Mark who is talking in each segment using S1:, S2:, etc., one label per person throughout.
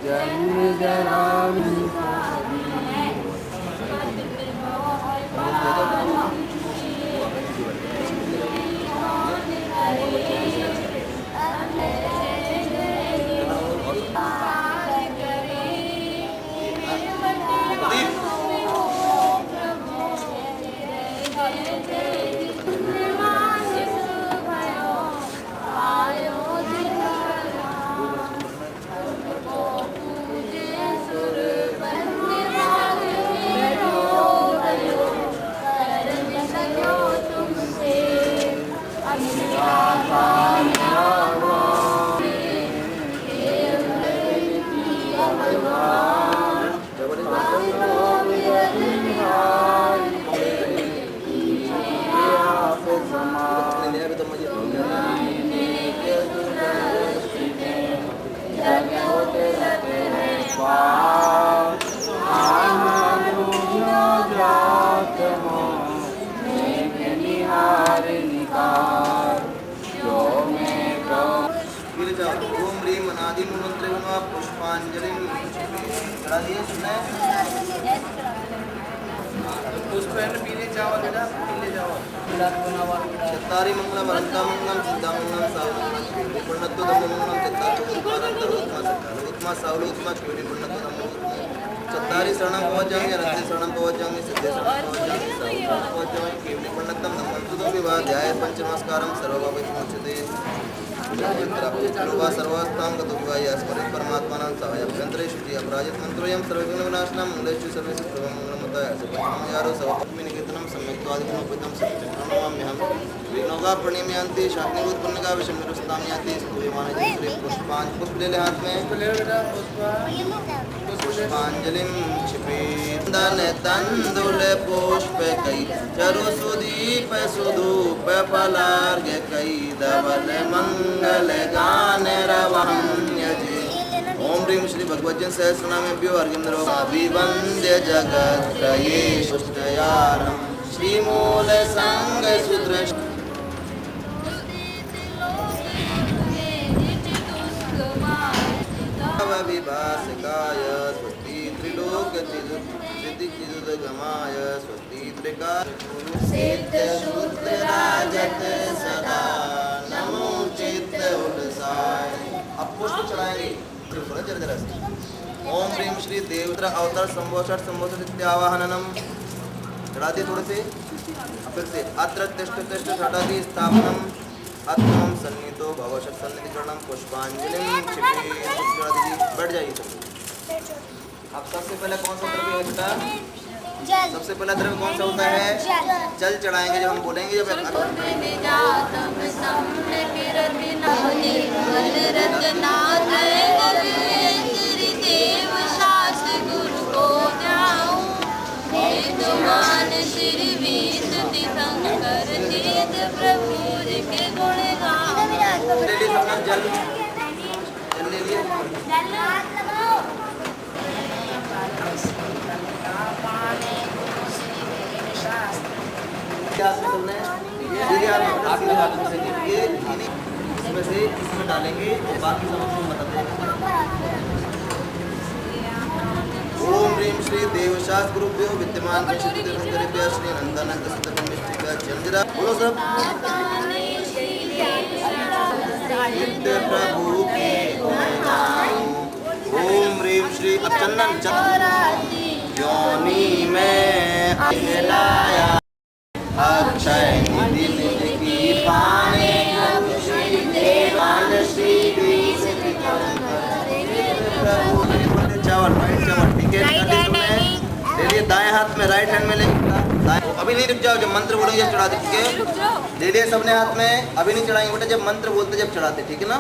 S1: जन्म जरा पुष्पांजलि पीले चावल बेटा पीले चावल चत्तारी मंगलम अनंता मंगलम सिद्धा मंगलम सावलम पुण्यत्व मंगलम चत्तारुत्मा सावलुत्मा क्योंकि पुण्यत्व चत्तारी शरणं पवजामि रत्ते शरणं पवजामि सिद्धे शरणं पवजामि सावलम पवजामि क्योंकि पुण्यत्वम नमस्तुतो विवाध्याय पंचनमस्कारं सर्वपापविमोचते सर्वास्तां गतोविवाय स्मरेत् परमात्मानं सहायभ्यन्तरेषु अपराजित मन्त्रोऽयं सर्वविघ्नविनाशनं मूलेषु सर्वेषु सर्वमङ्गलमताय सपत्नमयारो सवपत्मिनिकेतनं सम्यक्त्वादिकमोपितं सत्यप्रणमाम्यहं विघ्नौघा प्रणीमयन्ति शाग्निरुत्पन्नगा विषमनिरुस्तां याति स्तूयमानजयश्री पुष्पाञ्जलि हाथ में पुष्पांजलिं क्षिपेत् तंदुल पुष्प कई चरु सुदीप सुधूप फलार्घ्य कई धवल मंगल गान रवहन्यजे। ओम ह्रीं श्री भगवज्जन सहस्रनामेभ्यो अर्घ्यं अभिवन्द्य जगत्त्रये पुष्टयारं श्रीमूल संग सुदृष्ट विभासकाय स्वस्ति त्रिलोक्यचिदुद्गमाय स्वस्ति त्रिकाल सिद्ध शुद्ध राजत सदा नमो चित्त उल्लासाय। अब पुष्प चढ़ाएंगे जरा ओम ह्रीं श्री देवत्र अवतार संभोषट संभोषट इत्यावाहननम चढ़ा दिए थोड़े से फिर से अत्र तिष्ठ तिष्ठ षडादि स्थापनम अत्मं सन्निधो भवशत सन्निधि चरणम पुष्पांजलि बैठ जाइए। अब सबसे पहले कौन सा द्रव्य होता है? सबसे पहला द्रव्य कौन सा होता है? जल चढ़ाएंगे जब हम बोलेंगे जब जल ले लिए इसमें से इसमें डालेंगे बाकी सब बताते हैं। ओम ह्रीं श्री देवशास्त्र गुरुभ्यो विद्यमान श्री नंदनंद चंद्रा बोलो सब प्रभु के ओम ह्रीं श्री अब चंदन योनि में लाया अक्षय निधि की पाने चावल ठीक है ले लिए दाएं हाथ में राइट हैंड में ले अभी नहीं रुक जाओ जब मंत्र बोलेंगे जब चढ़ाते ठीक है ले लिए सबने हाथ में अभी नहीं चढ़ाएंगे बेटा जब मंत्र बोलते जब चढ़ाते ठीक है ना।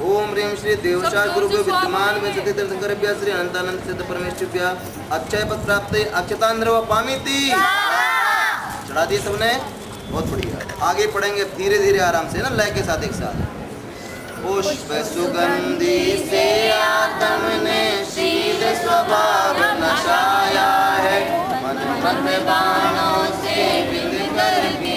S1: ओम ह्रीं श्री देवशास्त्र गुरुभ्यो विद्यमान विंशति तीर्थंकरेभ्यः श्री अनंतानंद सिद्ध परमेश्वरेभ्यः अक्षय पद प्राप्ते अक्षतांध्रव पामीति चढ़ा दिए सबने बहुत बढ़िया। आगे पढ़ेंगे धीरे धीरे आराम से ना लय के साथ एक साथ। पुष्प सुगंधि से आत्म ने शील स्वभाव नशाया है मन मन बाणों से विद करके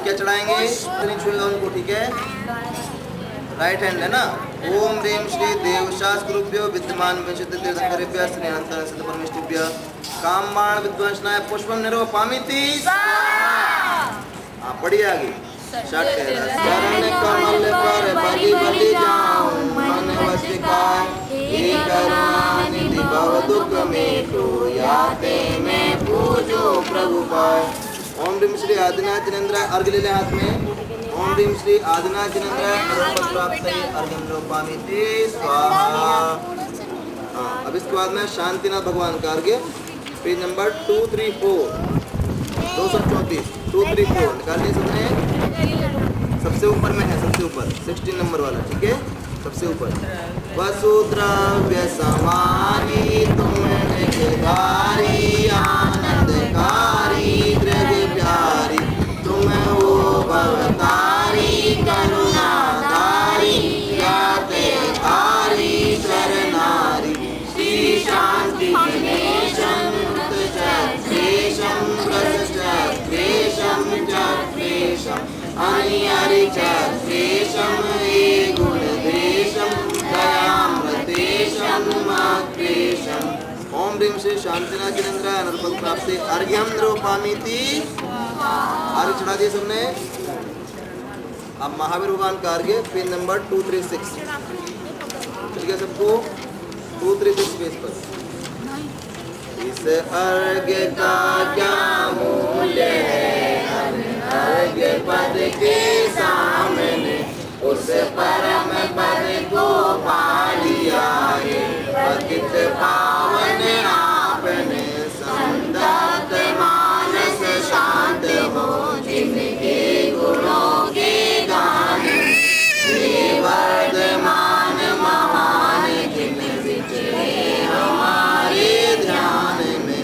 S1: क्या चढ़ाएंगे? नहीं छुएगा उनको, ठीक है? राइट हैंड है ना। ओम ह्रीं श्री देवशास्त्रुभ्यो विद्यमान विंशति तीर्थंकरेभ्यः स्नेहांतर सिद्ध परमेष्टिभ्यः कामबाण विध्वंसनाय पुष्पम निरूपयामीति स्वाहा। पढ़िए आगे। शरण कमल पर बलि बलि जाऊं मन वसिकाय हे करुणानिधि भव दुख मेटो याते मैं पूजो प्रभु पाय। ओम ह्रीं श्री आदिनाथ जिनेन्द्र अर्घ ले लें हाथ में। ओम ह्रीं श्री आदिनाथ जिनेन्द्र प्राप्त अर्घ्यं निरूपयामीति स्वाहा। अब इसके बाद में शांतिनाथ भगवान का अर्घ्य, पेज नंबर 234 234 234 निकालिए सबने। सबसे ऊपर में है, सबसे ऊपर 16 नंबर वाला, ठीक है? सबसे ऊपर वसुद्रव्य समानी तुम निजधारी आनंदकारी गृह प्यारी तुम हो भवतारी करुणाधारी याते तारी शरणारी श्री शांति गणेशं चक्रेशं प्रसचक्रेशं चक्रेशं हरि चक्रेशं हे गुणदेशं दयामृतेशं मक्रेशं। ओम ह्रीं श्री शांतिनाथ जिनेन्द्र अनर्पण प्राप्ति अर्घ्यं निरूपयामीति। अर्घ्य चढ़ा दिए सबने। अब महावीर भगवान का अर्घ्य, पेज नंबर 236 ठीक है सबको? 236 पेज पर। इस अर्घ्य का क्या मूल्य है अर्घ्य पद के सामने, उस परम पद को पा लिया है पतित पावन आपने। संतप्त मानस शांत हो जिनके गुणों के गान, श्री वर्धमान महान जिन विचरे हमारे ध्यान में।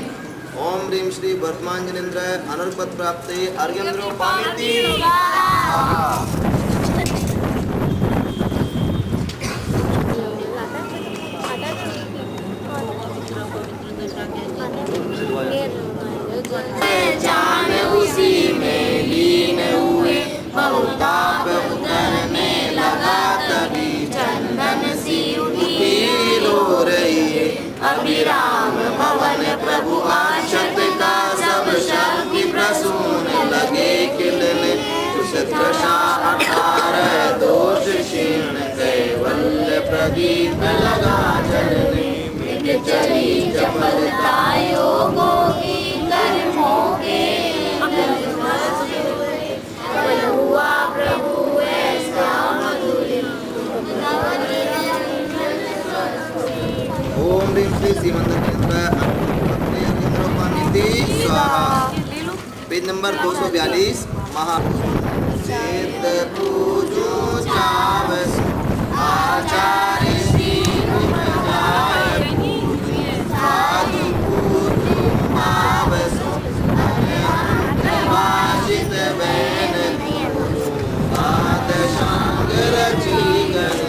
S1: ओम ह्रीं श्री वर्धमान जिनेन्द्र अनर्पण प्राप्ति अर्घ्यं निरूपयामीति। जान उसी में लीन हुए बहुताप उतरने लगा तभी चंदन सी उठी रो रही है अभिराम भवन प्रभु आशत का सब शक्ति प्रसून लगे खिलने। सुशत्रषा 18 दोष क्षीण कैवल्य प्रदीप लगा जलने। मिट चली चपलता योगों की कर्मों के हुआ प्रभु ऐसा मधुर। ओम ह्रीं श्री सीमंतकेन्द्र निरूपयामीति स्वाहा। पेज नंबर 242 महा सिद्ध पूजो चावस आचार्य श्री गुण जाय साधु पूजो मावसो वासित बैन आदशांग रची गण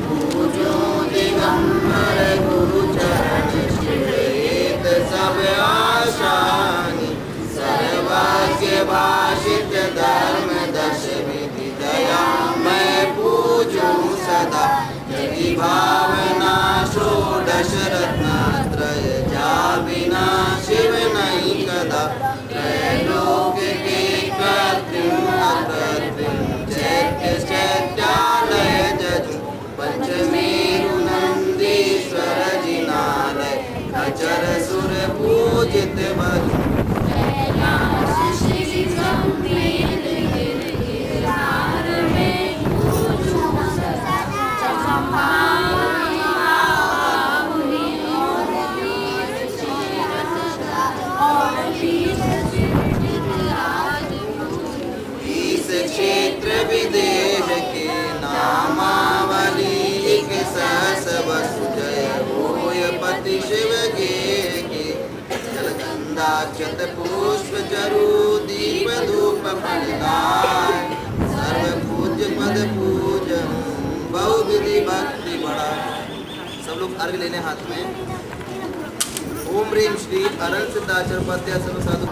S1: पूजो दिगंबर गुरु चरण श्रेत सब आशानी सर्वास्य भाषित धर्म दश विधि दया मैं पूजूं सदा। यदि भावना षोडश रत्नत्रय जा बिना शिव नहीं कदा। त्रैलोक के कृत्रिम अकृत्रिम चैत्य चैत्यालय जजु पंचमेरु नंदीश्वर जिनालय अचर सुर पूजित बजु। क्षेत्र विदेश के नामावली एक सहस वसु जय होय पति शिव के जलगंधाक्षत पुष्प जरु दीप धूप फलदाय सर्व पूज्य पद पूजन बहु विधि भक्ति बड़ा। सब लोग अर्घ लेने हाथ में। ओम ह्रीं श्री अरल सिद्धाचरपत्य सर्व साधु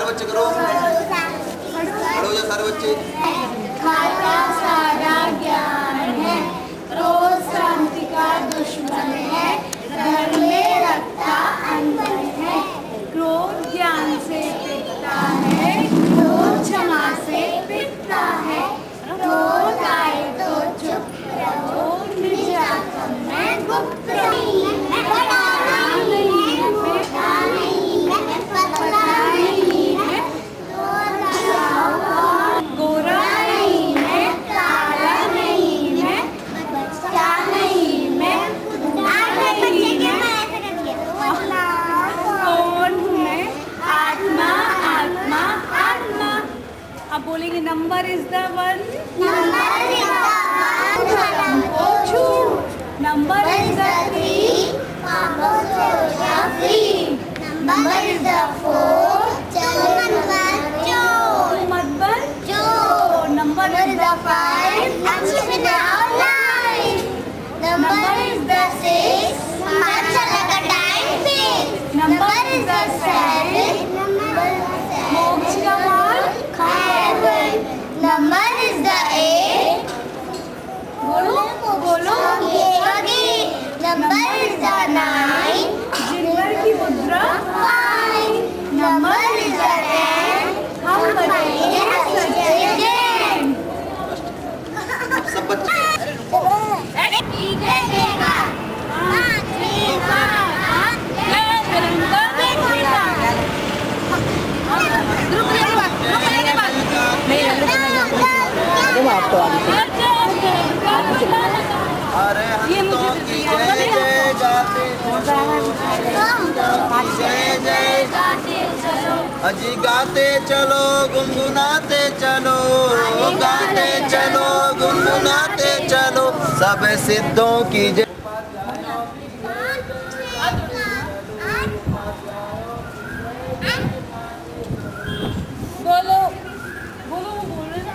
S1: बच्चे करो, खड़े हो जाओ सारे बच्चे।
S2: खाता सारा ज्ञान है, क्रोध शांति का दुश्मन है, घर में रखता अंदर है। क्रोध ज्ञान से पिटता है, क्रोध क्षमा से पिटता है। क्रोध आए तो चुप रहो, निज आत्म में गुप्त रहो। बताना नहीं है, बेटा नहीं है, पता नहीं है, गोरा नहीं है, काला नहीं है, बच्चा नहीं है, कौन है? आत्मा आत्मा आत्मा। अब बोलेंगे number is the one, number is the one, number is the three, number is the four, मत बन जो, number is the five, number is the six, number is the seven, मोक्ष का मार्ग heaven, number is the eight, बोलो बोलो number is the nine, जिंदर की मुद्रा fine, number is the ten, हम बनेंगे सच्चे जैन।
S1: सब बच्चे अरे हंसों की जय जय गाते जय जय अजी गाते चलो गुनगुनाते चलो, गाते चलो गुनगुनाते चलो, सब सिद्धों की जय।
S2: बोलो बोलो बोल रहे ना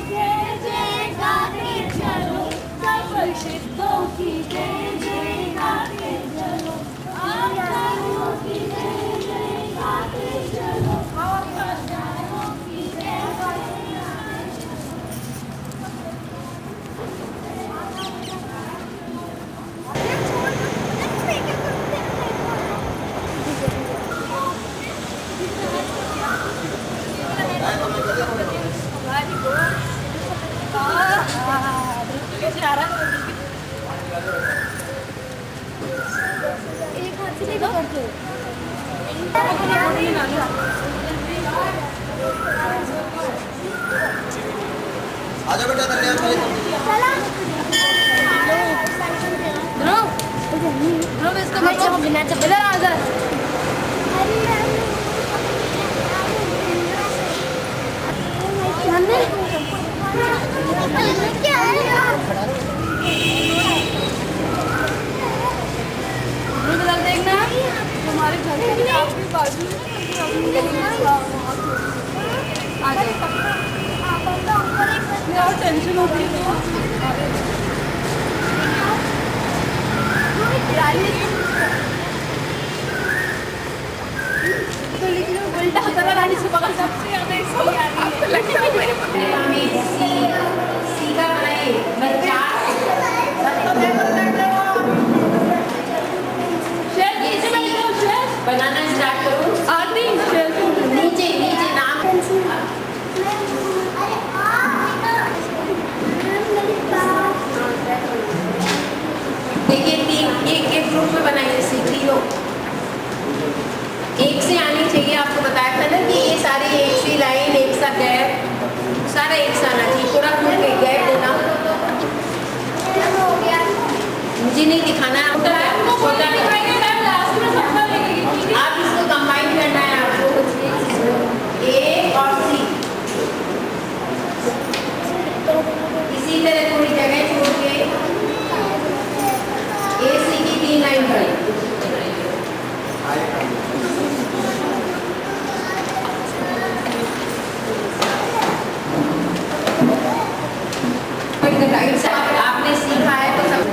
S2: जय जय गाते चलो, सब सिद्धों की जय जय गाते चलो, आचार्यों की जय जय गाते चलो, आचार्यों की जय गाते
S1: आजा बेटा कर लिया
S2: देखना हमारे घर के काफी बाजू और टेंशन होती है तो लेकिन उल्टा होता है रानी से पकड़ सबसे ज्यादा इसलिए आ रही है।
S3: बनाना स्टार्ट करो।
S2: आती
S3: नीचे नीचे नाम देखिए, तीन एक एक ग्रुप में बनाइए, सीखी हो एक से आनी चाहिए। आपको बताया था ना कि ये सारी एक सी लाइन, एक सा गैप, सारा एक सा आना चाहिए। थोड़ा खुल के गैप देना, मुझे नहीं दिखाना है, छोटा आप इसको कंबाइन करना है आपको, ए और सी। इसी तरह थोड़ी जगह छोड़ के ए सी की 3 लाइन करें। आपने सीखा है तो सब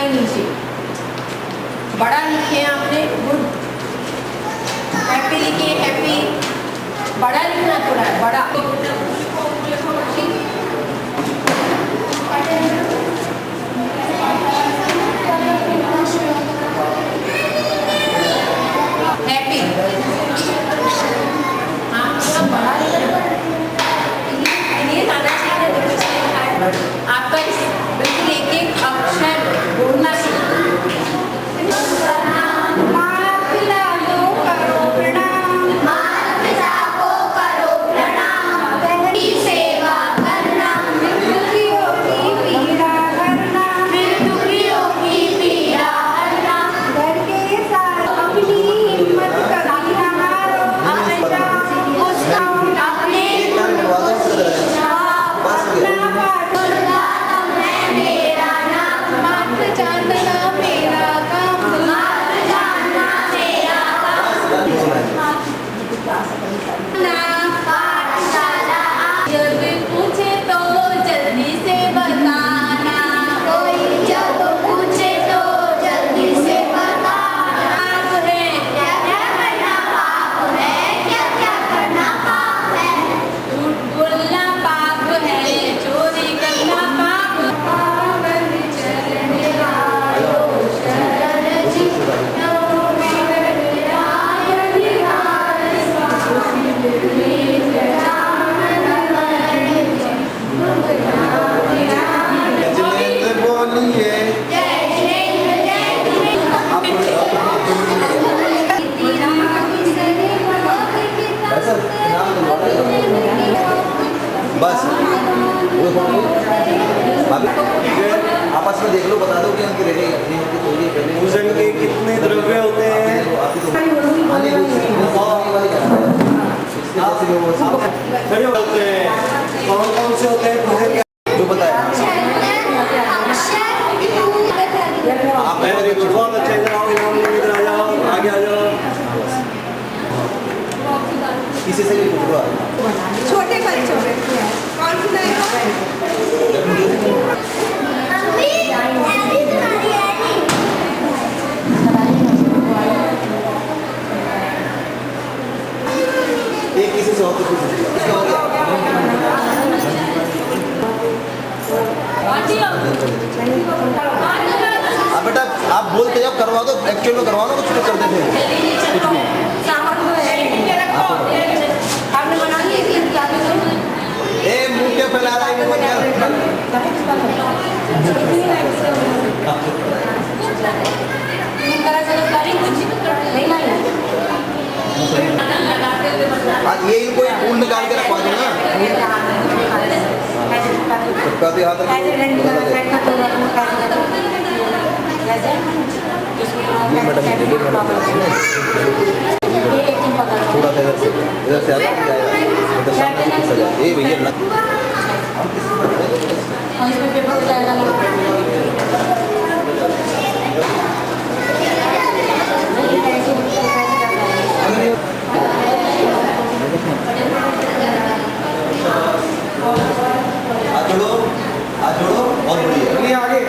S3: ही नीचे बड़ा लिखे हैं आपने, गुड। हैप्पी लिखिए, हैप्पी। बड़ा लिखना थोड़ा है, बड़ा। हैप्पी, हाँ थोड़ा बड़ा लिखना। ये ज़्यादा चाहिए आपका, बिल्कुल एक एक अक्षर बोलना सीखो।
S1: बस आपस में देख लो, बता दो कि उनकी रेडी नहीं होती, थोड़ी पहले
S4: पूजन के कितने द्रव्य होते हैं? खड़े होते हैं, कौन कौन से होते हैं पूजन के?
S1: जो बताया
S4: आप बहुत अच्छा, इधर आओ, इधर आ जाओ, आगे आ जाओ।
S1: किसी से भी पूछ लो।
S3: छोटे बच्चों में कौन सुनाएगा?
S1: एक किसी से और तो पूछ लो। बेटा आप बोलते जाओ, करवा दो, एक्चुअल में करवा दो, कुछ कर देते हैं कुछ भी।
S3: आपने बना लिया कि
S1: ए मुंह क्या फैला रहा है मुंह क्या? आज ये इनको फूल निकाल के रखवा दो ना। सबका भी हाथ रखो। ये मैडम थोड़ा सा इधर से आगे जाएगा, इधर सामने सजा। ए भैया लग हाथ जोड़ो बहुत बढ़िया। आगे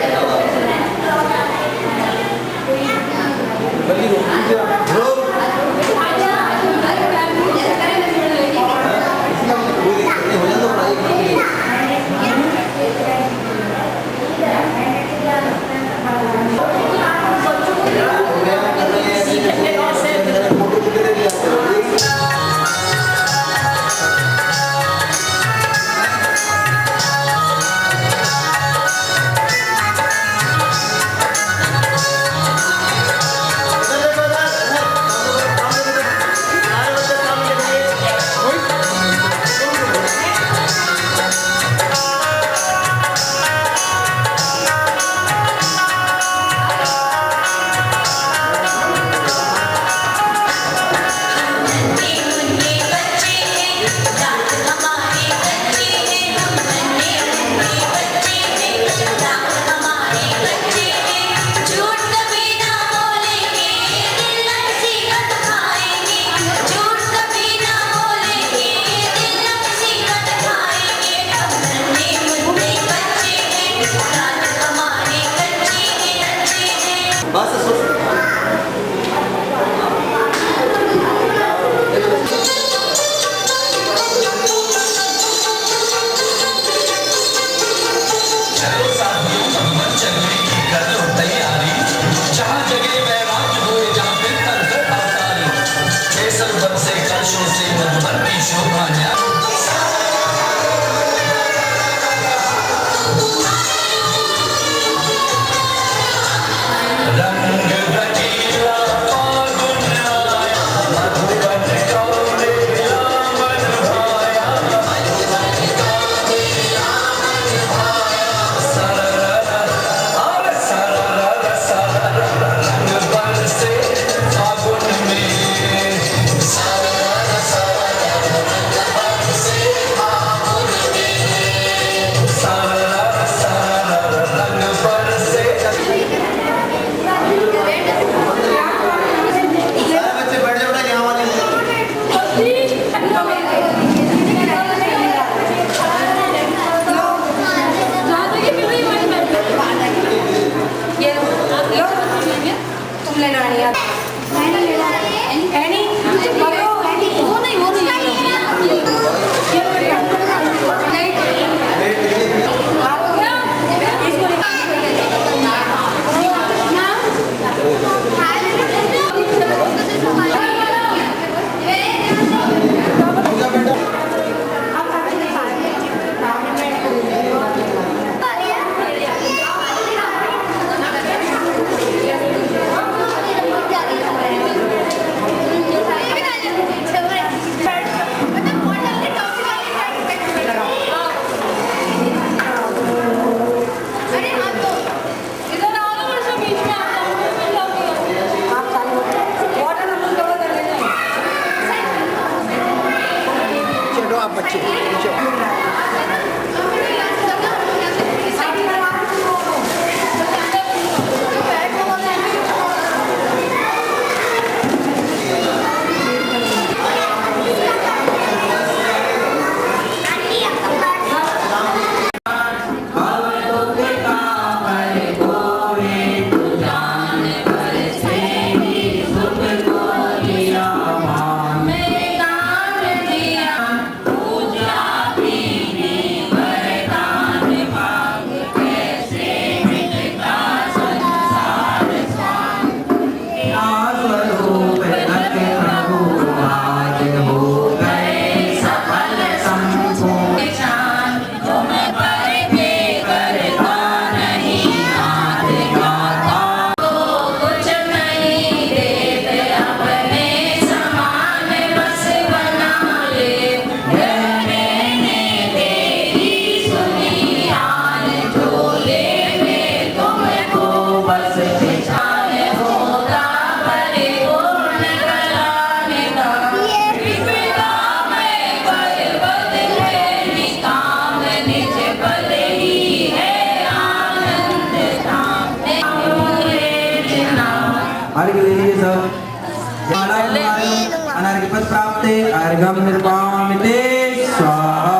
S5: प्राप्ते अर्घम निर्वामिते स्वाहा।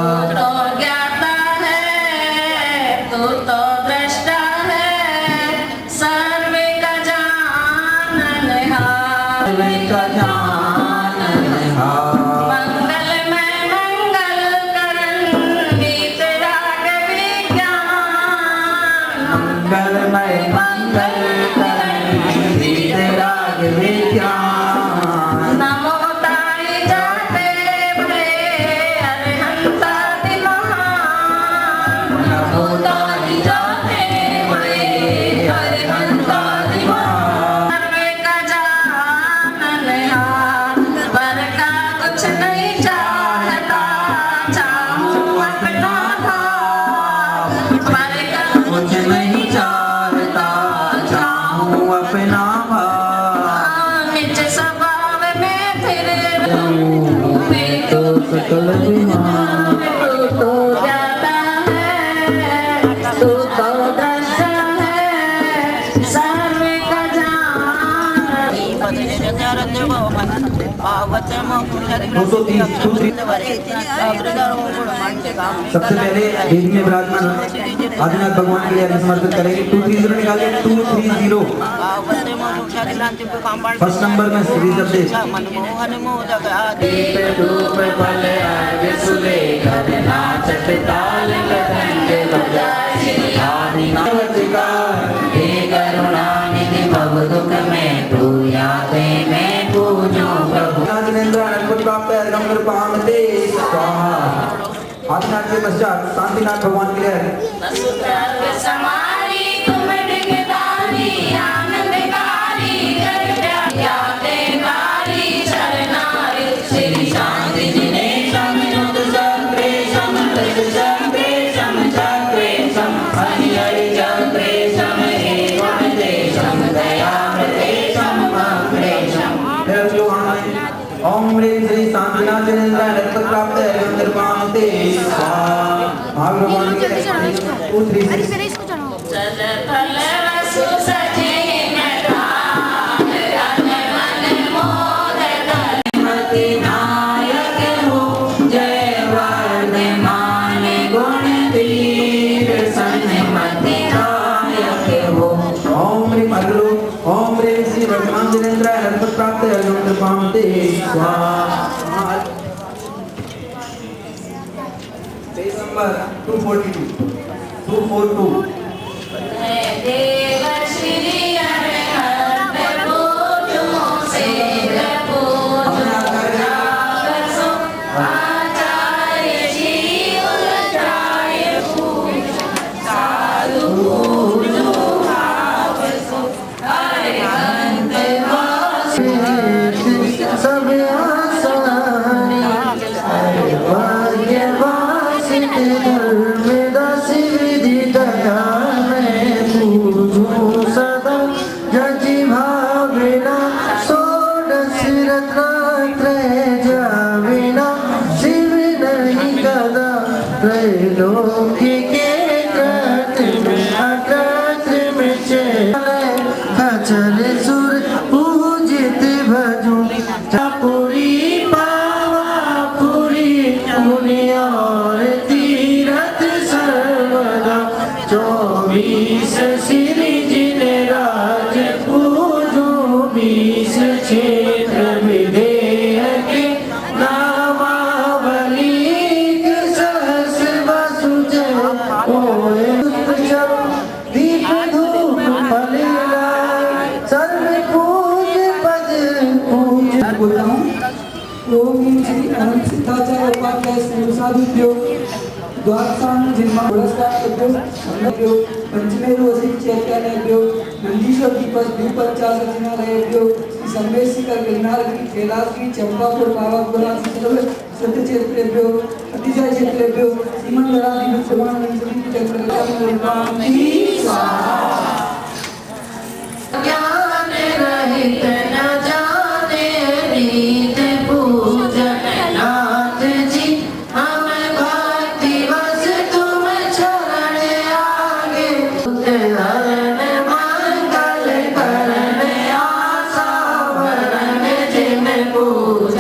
S3: तू तो ज्ञाता है, तू तो दृष्टा है, सर्वे का जाननहार। मंगलमय मंगल करण वीतराग विज्ञान।
S5: मंगलमय मंगल करण वीतराग विज्ञान।
S3: नमो ताई जाते बड़े अरहंताति महान। नमो ताई जाते बड़े अरहंताति महान। सर्वे का जाननहार, पर का कुछ नहीं चाहता, चाहूं अपना भाव। पर का
S5: कुछ नहीं चाहता, चाहूं अपना भाव।
S3: निज स्वभाव में फिर मैं
S5: तो सकल विमान।
S3: तू तो जाता है, तू तो दृष्टा है, सर्वे का जान।
S5: 230 सबसे पहले वेद में विराजमान आदिनाथ भगवान के लिए समर्पित करेंगे। 230 निकालिए। 230 फर्स्ट नंबर में श्री शब्द आदिनाथ के पश्चात शांतिनाथ भगवान के लिए
S3: समारी तुम डिगदारी आनंदकारी याते कारी शरणारी श्री शांति जिने समिनुत चक्रे समृत चक्रे सम चक्रे सम हरि हरि चक्रे सम एवं देशम दयामृते सम अग्रेशम।
S5: ओम ह्रीं श्री शांतिनाथ जनेन्द्राय रत्न प्राप्त निर्वामिते स्वाहा। भगवान के 236
S3: चल फल वसु सजे नटार, रन मन मोदक मति नायक हो, जय वर्धमान गुणधीर सन्मति नायक हो।
S5: ओम ह्रीं अग्रो ओम ह्रीं श्री भगवान जनेन्द्राय रत्न प्राप्त निर्वामिते स्वाहा। पेज नंबर 242
S3: देव श्री अरहत पूजो से पूजो रावसो आचार्य जी उचार्य पूजो साधु पूजो रावसो अरहत वासु।
S5: सब आसानी भाग्यवासी धर्म दासी विधि दया में पूजूं सदा जजी भाविना षोडश रत्नात्रय जाविना शिव नहीं कदा त्रैलोकी के अकृत में चल सुर पूजित भजूं पूरी पावापुरी पुण्य और तीरथ सर्वदा 24 श्री जिन राज पूजो 20 क्षेत्र विधेयक नामावली सहस वसुज ओए दीप धूप फलेला सर्व पूज पद पूज। बोलता हूँ ओम श्री अनंत सिद्धाचार्य उपाध्याय साधुभ्यो द्वादशांग जिन्मा पुरस्कारेभ्यो पंचमेरु असित चैतन्यभ्यो नंदीश्वर द्वीपच्चा सचिनालयभ्यो श्री संवेशिकर गिरनारगिरी कैलासगिरी चंपापुर पावापुरा सत्य क्षेत्रेभ्यो अतिशय क्षेत्रेभ्यो सीमंतरादि विद्यमान
S3: ज्ञान रहित न जाने रीत पूजन नाथ जी हम भक्ति बस तुम चरण आगे। हरण मंगल करण आशा वरण जिन पूज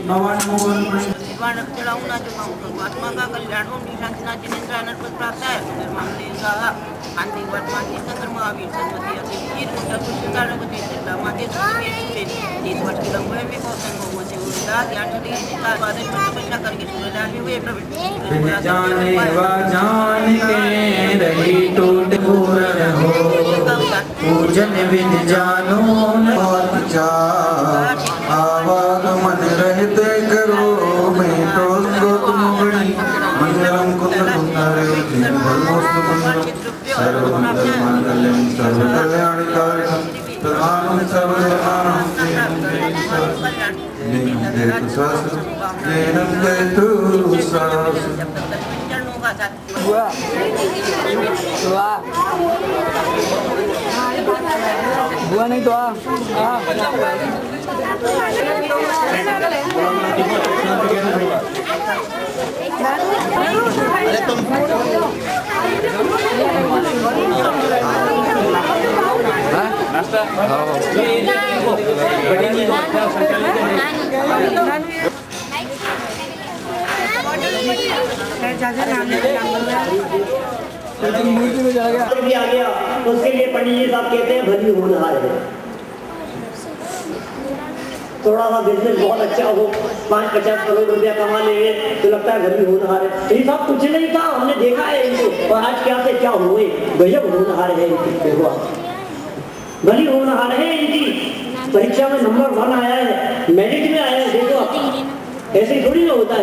S5: भगवान मोहन
S6: भगवान चढ़ाऊँ ना चुकाऊँ आत्मा का कल्याण ओम शांति ना जिनेन्द्र अनंत पद प्राप्त है निर्माण ने कहा अंतिम वर्तमान के चंद्र महावीर सरस्वती अति वीर मुद्दा कुछ कारगति चिंता माते सुखी सुखे 30 वर्ष की लंबाई में कौशन हो से उड़ा ध्यान चली निकाल बादल पर तपस्या करके सूर्यदान में हुए प्रवृत्ति
S5: जाने वा जान के रही टूट पूर्ण हो पूजन विधि जानो न आवागमन रहते करो मैं तो तुम गणी मंगलम कुंद कुंदर धर्मोस्तु मंगलम सर्वमंगल मांगल्यम सर्वकल्याणकारिणम प्रधानम सर्वधर्माणां जैनम जयतु
S7: बुआ नहीं तो
S1: अरे तुम
S7: मूर्ति में चला गया
S4: भी आ गया उसके लिए पंडित जी साहब कहते हैं भली होनहार है। थोड़ा सा बिजनेस बहुत अच्छा हो 5-50 करोड़ रुपया कमा लेंगे तो लगता है भली होनहार है। ये सब कुछ नहीं था, हमने देखा है इनको और आज क्या से क्या हुए गजब होनहार है इनकी। भली होनहार है इनकी। परीक्षा में नंबर 1 आया है, मेरिट में आया है। देखो ऐसे थोड़ी ना होता है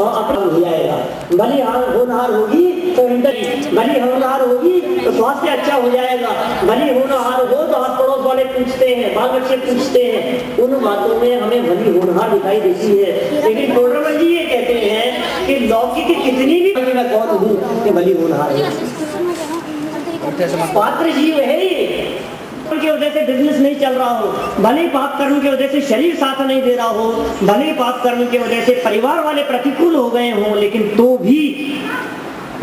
S4: और अपना हो जाएगा। भली होनहार होगी तो भली होनहार होगी तो स्वास्थ्य अच्छा हो जाएगा। भली होनहार हो तो आस पड़ोस वाले पूछते हैं, बाल बच्चे पूछते हैं, उन बातों में हमें भली होनहार दिखाई देती है। लेकिन टोडरमल जी ये कहते हैं कि लौकिक कितनी भी मैं कौन हूँ कि भली होनहार है। पात्र जीव है की वजह से बिजनेस नहीं चल रहा हो, भले ही पाप कर्म की वजह से शरीर साथ नहीं दे रहा हो, भले ही पाप कर्म की वजह से परिवार वाले प्रतिकूल हो गए हों, लेकिन तो भी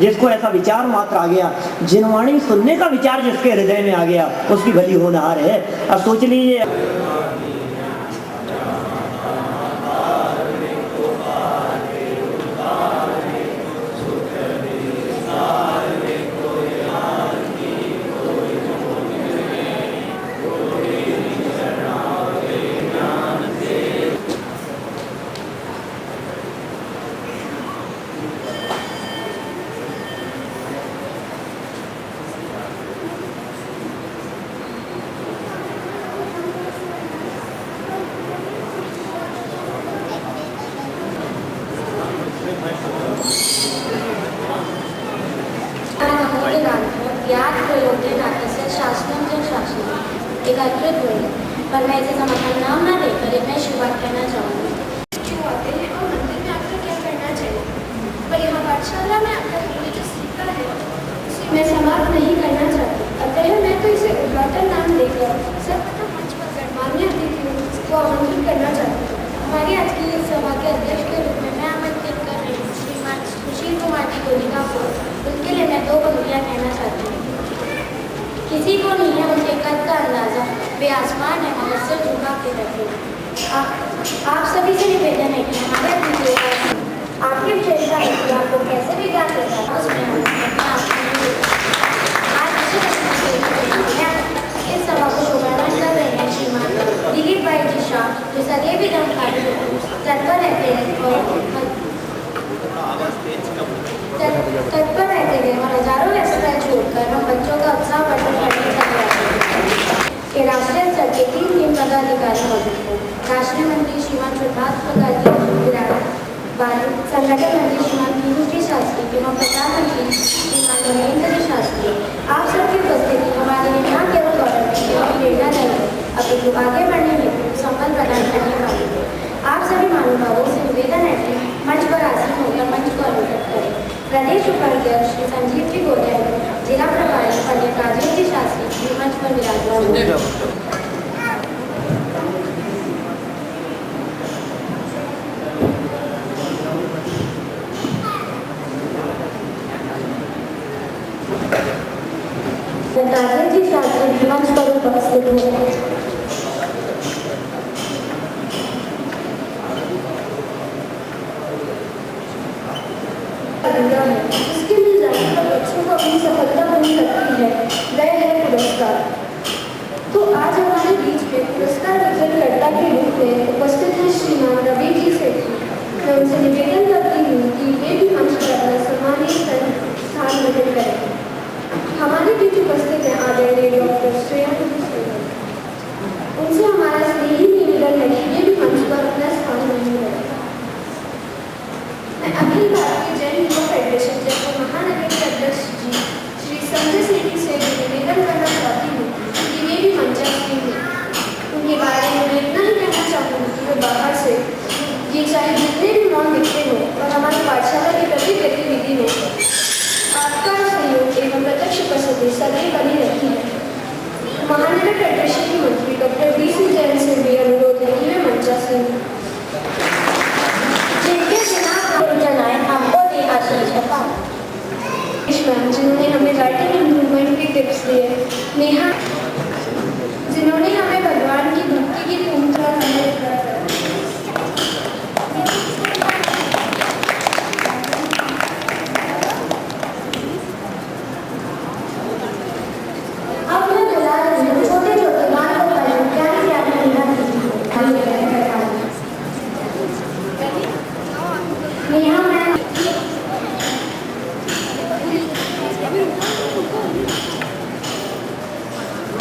S4: जिसको ऐसा विचार मात्र आ गया, जिनवाणी सुनने का विचार जिसके हृदय में आ गया, उसकी भली होनहार है। अब सोच लीजिए
S2: एकत्रित हुए, पर मैं इसे समाधान नाम ना देकर एक नई शुरुआत करना चाहूँगी। क्यों आते हैं और मंदिर में आकर क्या करना चाहिए, पर यहाँ पाठशाला में आकर हमने जो सीखा है उसे मैं समाप्त नहीं करना चाहती। अतः मैं तो इसे उद्घाटन नाम देकर सर्वप्रथम मंच पर गणमान्य अतिथियों को आमंत्रित करना चाहती हूँ। हमारी आज की इस सभा के अध्यक्ष के रूप में मैं आमंत्रित कर रही हूँ श्रीमान सुशील कुमार जी गोलिका को। उनके लिए मैं 2 पंक्तियाँ कहना चाहती हूँ। किसी को नहीं है उनके कद का अंदाजा, वे आसमान है मगर सिर झुका के रखे। आप सभी से निवेदन है कि हमारे आपकी विशेषता है कि आपको कैसे भी ज्ञान देता है उसमें हम इस सभा को शुभारंभ कर रहे हैं श्रीमान दिलीप भाई जी शाह, जो सदैव दम खाली तत्पर रहते हैं और हजारों व्यस्तताएं छोड़कर हम बच्चों का उत्साह वर्धन करने का प्रयास करते हैं। राष्ट्रीय स्तर के 3 टीम पदाधिकारी मौजूद हैं। राष्ट्रीय मंत्री श्रीमान प्रभात प्रकाश संगठन मंत्री श्रीमान पीयू जी शास्त्री एवं प्रधानमंत्री श्रीमान नरेंद्र जी शास्त्री। आप सबकी उपस्थिति हमारे लिए न केवल गौरव की प्रेरणा नहीं है, अपितु आगे बढ़ने में संबल प्रदान करने वाली है। आप सभी महानुभावों से निवेदन है कि मंच पर आसीन होकर मंच को अलंकृत करें। प्रदेश उपाध्यक्ष श्री संजीव जी गोयल, जिला प्रभारी पंडित राजेश जी शास्त्री जी मंच पर विराजमान होंगे। राजेश जी शास्त्री जी मंच पर उपस्थित होंगे। पुरस्कार। तो आज हमारे बीच में पुरस्कार वितरणकर्ता के रूप में उपस्थित हैं श्रीमान रवि जी सेठी। मैं उनसे निवेदन करती हूँ कि वे भी मंच पर अपना सम्मानीय स्थान ग्रहण करें। हमारे बीच उपस्थित हैं आदरणीय डॉक्टर श्रेया। उनसे हमारा स्नेही निवेदन है कि वे भी मंच पर अपना स्थान ग्रहण करें। मैं अखिल भारतीय जैन युवा फेडरेशन जयपुर महानगर के अध्यक्ष जी श्री संजय सेठी से निवेदन करना चाहती हूँ कि वे भी मंचासीन हैं। उनके बारे में मैं इतना ही कहना चाहूँगी कि वे बाहर से ये चाहे जितने भी मौन दिखते हों और हमारी पाठशाला की प्रति गतिविधि में आपका सहयोग एवं प्रत्यक्ष उपस्थिति सदैव बनी रहती है। महानगर फेडरेशन के मंत्री डॉक्टर DC जैन से भी अनुरोध है कि वे मंचासीन जिन्होंने हमें राइटिंग इम्प्रूवमेंट के टिप्स दिए, नेहा जिन्होंने हमें भगवान की भक्ति की पूर्ण तरह समझ अब मैं बुला रही हूँ छोटे छोटे बात को नेहा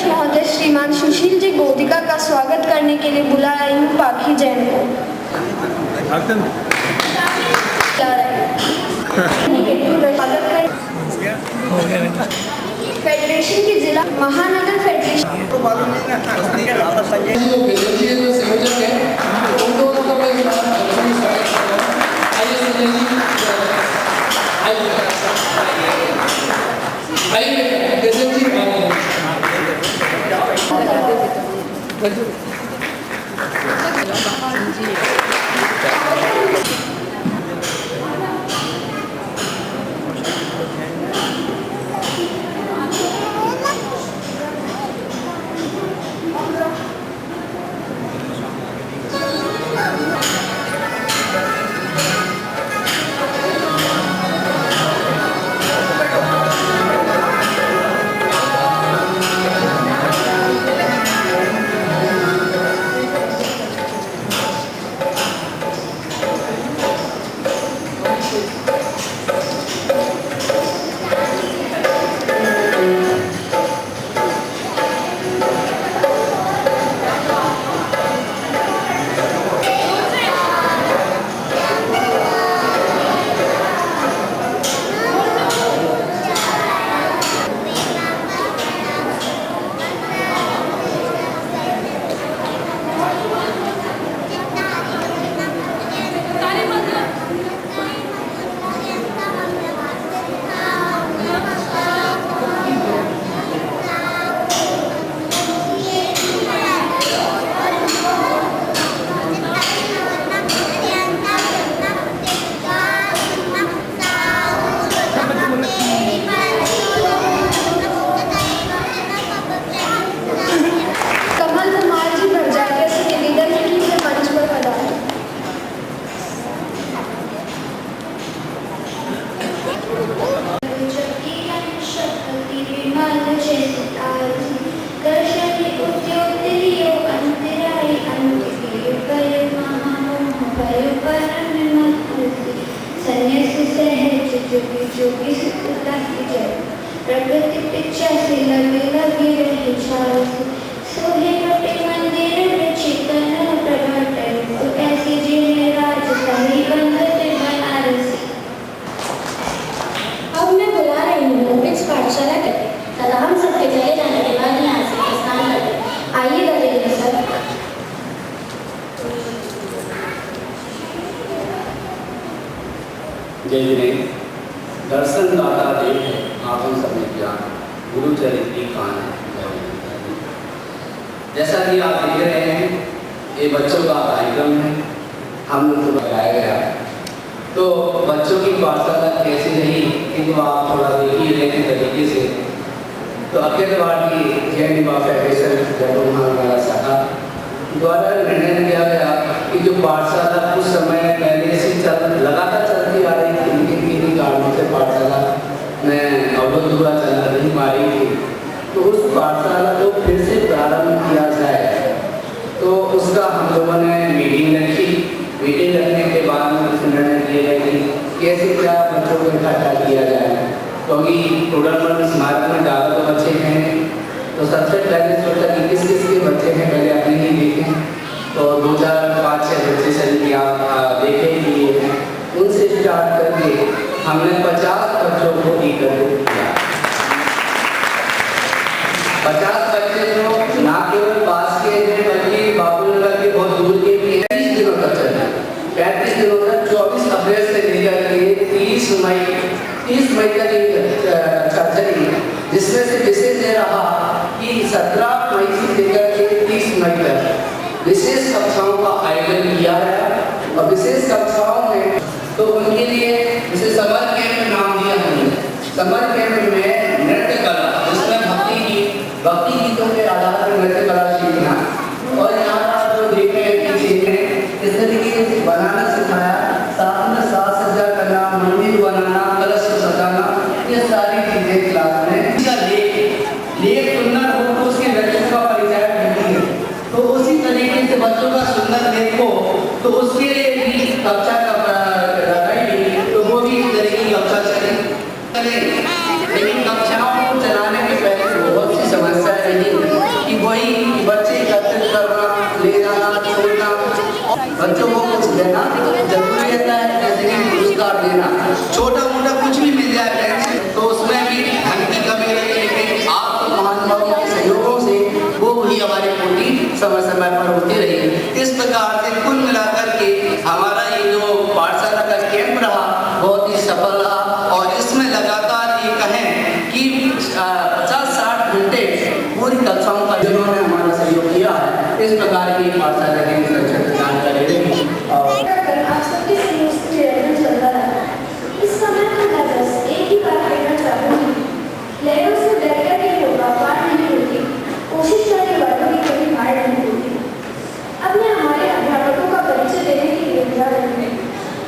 S2: महोदय श्रीमान सुशील जी गोदिका का स्वागत करने के लिए बुला रही हूँ पाखी जैन को। फेडरेशन की जिला महानगर फेडरेशन प्रकृति पिक्चा से लगे लगे रही सोहे मंदिर चिकन प्रगट तो ऐसी जिन्हें राज सही बंधते बनारसी। अब मैं बुला रही हूँ इस पाठशाला के तथा हम सबके चले जाने के बाद यहाँ से प्रस्थान करते। आइए बजेंगे सर।
S8: जय जिनेन्द्र, दर्शन दाता देव आपन सबने ज्ञान गुरु चरित्र कान है। जैसा कि आप देख रहे हैं ये बच्चों का कार्यक्रम है, हम लोग को बताया गया। तो बच्चों की पाठशाला कैसी रही इनको आप थोड़ा देखिए लेने तरीके से। तो अखिल भारतीय जैन युवा फेडरेशन जयपुर महानगर शाखा द्वारा निर्णय किया गया कि जो पाठशाला कुछ समय पहले से लगातार चलती आ रही थी, किन्हीं कारणों से पाठशाला में अवरोध हुआ, चल नहीं पा रही थी, तो उस पाठशाला को फिर से प्रारंभ किया जाए। तो उसका हम लोगों ने मीटिंग रखी। मीटिंग रखने के बाद में कुछ निर्णय लिए गए कि कैसे क्या बच्चों को इकट्ठा किया जाए, क्योंकि टूर्नामेंट स्मारक में ज़्यादा तो बच्चे हैं। तो सबसे पहले सोचा कि किस किस के बच्चे हैं पहले अपने ही देखें। तो 2 4 5 6 बच्चे सभी आप देखें कि ये हैं, उनसे स्टार्ट करके हमने 50 बच्चों को एकत्रित किया। 50 बच्चे जो ना केवल पास के हैं बल्कि बाबूनगर के बहुत दूर के भी हैं। 30 दिनों तक चले, 35 दिनों तक 24 अप्रैल से लेकर के 30 मई तक चर्चा चली, जिसमें से विशेष ये रहा कि 17 मई से लेकर के 30 मई तक विशेष कक्षाओं का आयोजन किया है। और विशेष कक्षाओं में तो उनके लिए जैसे समर कैंप नाम दिया हमने। समर कैंप में नृत्य कला, जिसमें भक्ति गीतों के आधार पर नृत्य कला सीखना। और यहाँ आप जो देख रहे हैं पीछे इस तरीके से बनाना सिखाया, साथ में साज सज्जा करना, मंदिर बनाना, कलश सजाना, ये सारी चीजें क्लास में। लेख सुंदर हो तो उसके लक्ष्य का परिचय मिलती है। तो उसी तरीके से बच्चों का सुंदर लेख हो तो उसके लिए भी कक्षा का तो वो भी इस तरीके की कक्षा चले। लेकिन कक्षाओं को चलाने के पहले बहुत सी समस्या रही कि वही बच्चे एकत्रित करना, ले जाना, छोड़ना, बच्चों को कुछ देना जरूरी रहता है, जैसे कि पुरस्कार देना, छोटा मोटा कुछ भी मिल जाए तो उसमें भी धन की कमी रही। लेकिन आप महानुभावों के सहयोगों से वो भी हमारी पूर्ति समय समय पर होती रही। इस प्रकार से कुल मिलाकर के हमारा ये जो पाठशाला का कैंप रहा बहुत ही सफल रहा। और इसमें लगातार ये कहें कि 50-60 घंटे पूरी कक्षाओं का जिन्होंने हमारा सहयोग किया है। इस प्रकार की पाठशाला की जानकारी देंगे।
S2: आप सबके सहयोग से लेडर चलता रहा। इस समय मैं बस एक ही बात कहना चाहूँगी, लेडर से डरकर के होगा, बात नहीं होती, कोशिश करने वालों की कभी हार नहीं होती। अब मैं हमारे अध्यापकों का परिचय देने के लिए जा रही हूँ।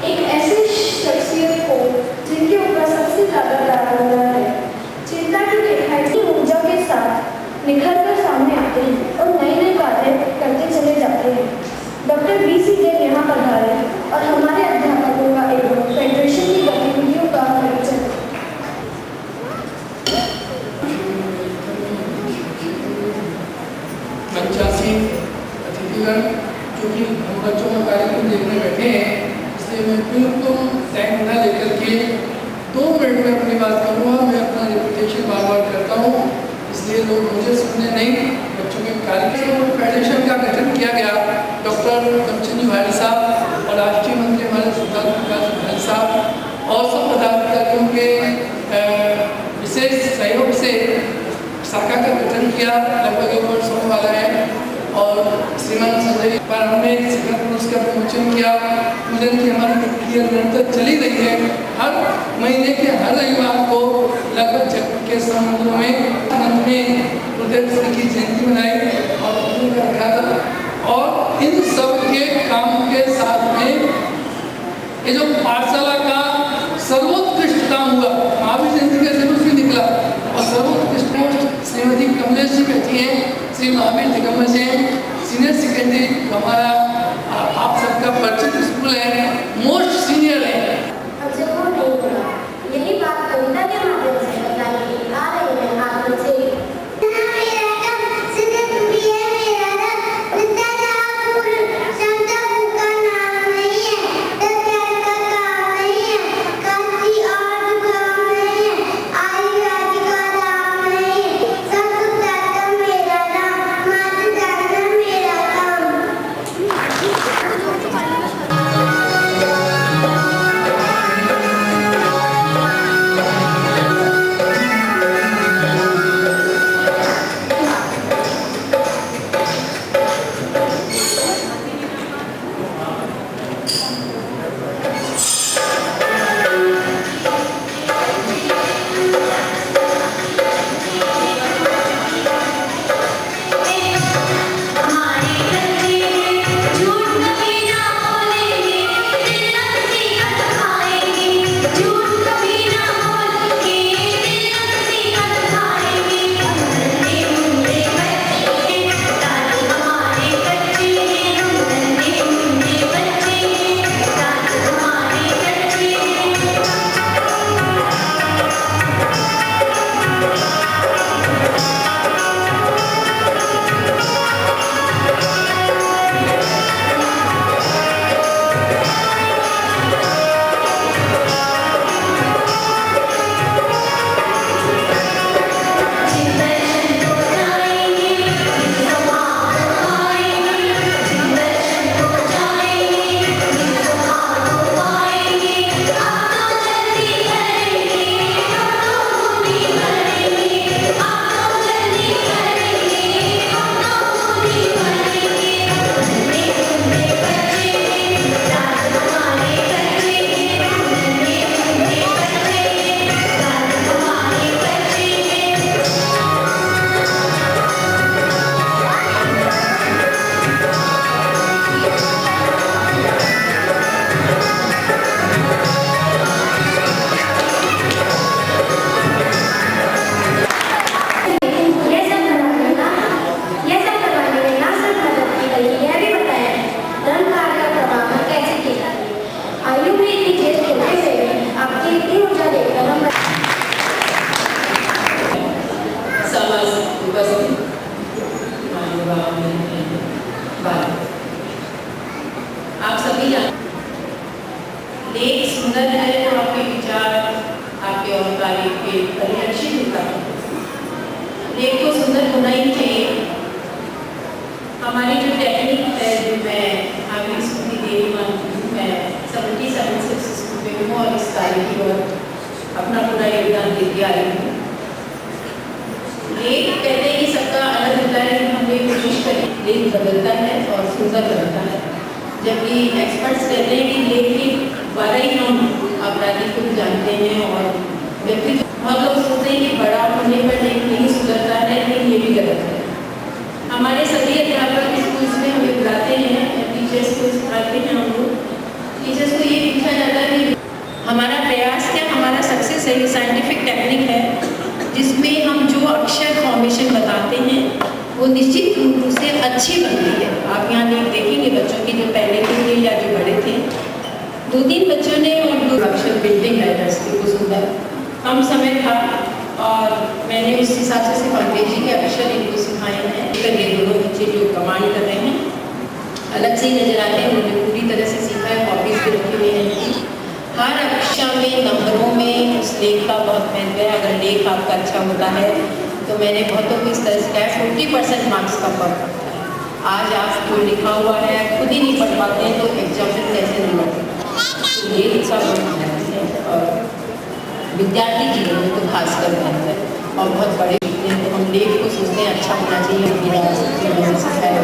S2: एक ऐसे शख्सियत को जिनके ऊपर सबसे ज़्यादा प्यार हो रहा है, चिंता की रेखाएं की ऊर्जा के साथ निखर कर सामने आते हैं और नई नई बातें करते चले जाते हैं। डॉक्टर BC जैन यहाँ पधारे और हमारे अध्यापकों का एवं फेडरेशन की गतिविधियों का परिचय।
S9: 85 अतिथिगण जो कि हम बच्चों का कार्यक्रम देखने बैठे हैं, इसलिए मैं बिल्कुल टाइम न लेकर के 2 मिनट में अपनी बात करूँगा। मैं अपना रिपीटेशन बार करता हूँ, इसलिए लोग मुझे सुनने नहीं। बच्चों के कार्यक्रम फेडरेशन का गठन किया गया डॉक्टर कंचन भाई साहब और राष्ट्रीय मंत्री हमारे सुल्तान भाई साहब और सब पदाधिकारियों के विशेष सहयोग से शाखा का गठन किया। लगभग 1 वर्ष होने वाला है और श्रीमान संजय पर हमने शिखर पुरुष का प्रमोचन किया। पूजन की हमारी प्रक्रिया निरंतर चली रही है। हर महीने के हर रविवार को लगभग जगत के समुद्र में रुद्र की जयंती मनाई और पूजन का रखा था। और इन सब के काम के साथ में ये जो पाठशाला का सर्वोत्कृष्ट काम हुआ, महावीर जयंती के जुलूस भी निकला और सर्वोत्कृष्ट श्रीमती कमलेश जी बैठी हैं, श्री महावीर दिगंबर जैन सीनियर सेकेंडरी हमारा आप सबका परिचित स्कूल है, मोस्ट सीनियर है।
S2: अब जब वो नहीं बोला, यही बात कविता के माध्यम से बताने आ रही है आप लोग से।
S3: उपस्थित आप सभी लेख सुंदर है तो आपके विचार आपके और कार्य के परिलक्षित होता है। लेख को सुंदर होना ही चाहिए। हमारी जो टेक्निक है जो मैं आगे स्कूल दे मैं 77 स्कूल में हूँ और इस कार्य की ओर अपना पूरा योगदान देती आ रही हूँ। लेख कहते हैं कि सबका अलग होता है, हम ये कोशिश करें लेख बदलता है और सुंदर बनता है, जबकि एक्सपर्ट्स कहते हैं कि लेख के बारे ही हम अपराधी को जानते हैं और व्यक्ति बहुत लोग सोचते हैं कि बड़ा होने पर लेख नहीं सुधरता है, लेकिन ये भी गलत है। हमारे सभी अध्यापक स्कूल्स में हमें बुलाते हैं, टीचर्स को सिखाते हैं, हम लोग टीचर्स को ये पूछा जाता है कि हमारा प्रयास क्या, हमारा सक्सेस है साइंटिफिक टेक्निक है जिसमें हम जो अक्षर फॉर्मेशन बताते हैं वो निश्चित रूप से अच्छी बनती है। आप यहाँ देखेंगे बच्चों की जो पहले के थे या जो बड़े थे, 2-3 बच्चों ने उनको अक्षर बिल्डिंग लेटर्स की वो सुंदर कम समय था और मैंने उस हिसाब से सिर्फ अंग्रेजी के अक्षर इनको सिखाए हैं। ये दोनों बच्चे जो कमांड कर रहे हैं अलग से ही नजर आते हैं, उन्होंने पूरी तरह से सीखा है, कॉपीज भी रखी हुई हैं। हर अक्षर में नंबरों में उस लेख का बहुत महत्व है। अगर लेख आपका अच्छा होता है तो मैंने बहुतों को इस तरह से कहा 50% मार्क्स का फर्क पड़ता है। आज आप जो लिखा हुआ है खुद ही नहीं पढ़ पाते हैं तो एग्जाम में कैसे नहीं पढ़ते। तो लेख का बहुत महत्व है और विद्यार्थी जीवन में तो खास कर महत्व है और बहुत बड़े लिखते हैं तो हम लेख को सोचते हैं अच्छा होना चाहिए। मैंने सिखाया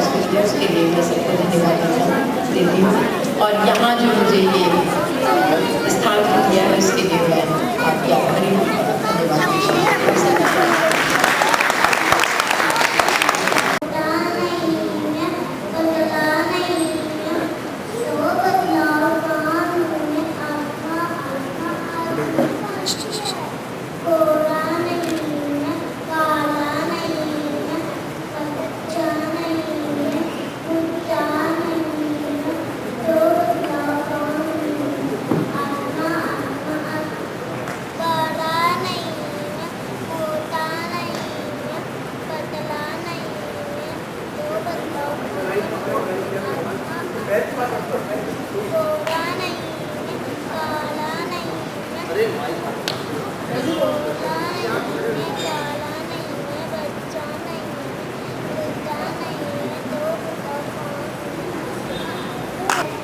S3: उसके लिए मैं सबको धन्यवाद देती हूँ और यहाँ जो मुझे ये स्थान दिया है उसके लिए मैं आपकी आभारी हूँ।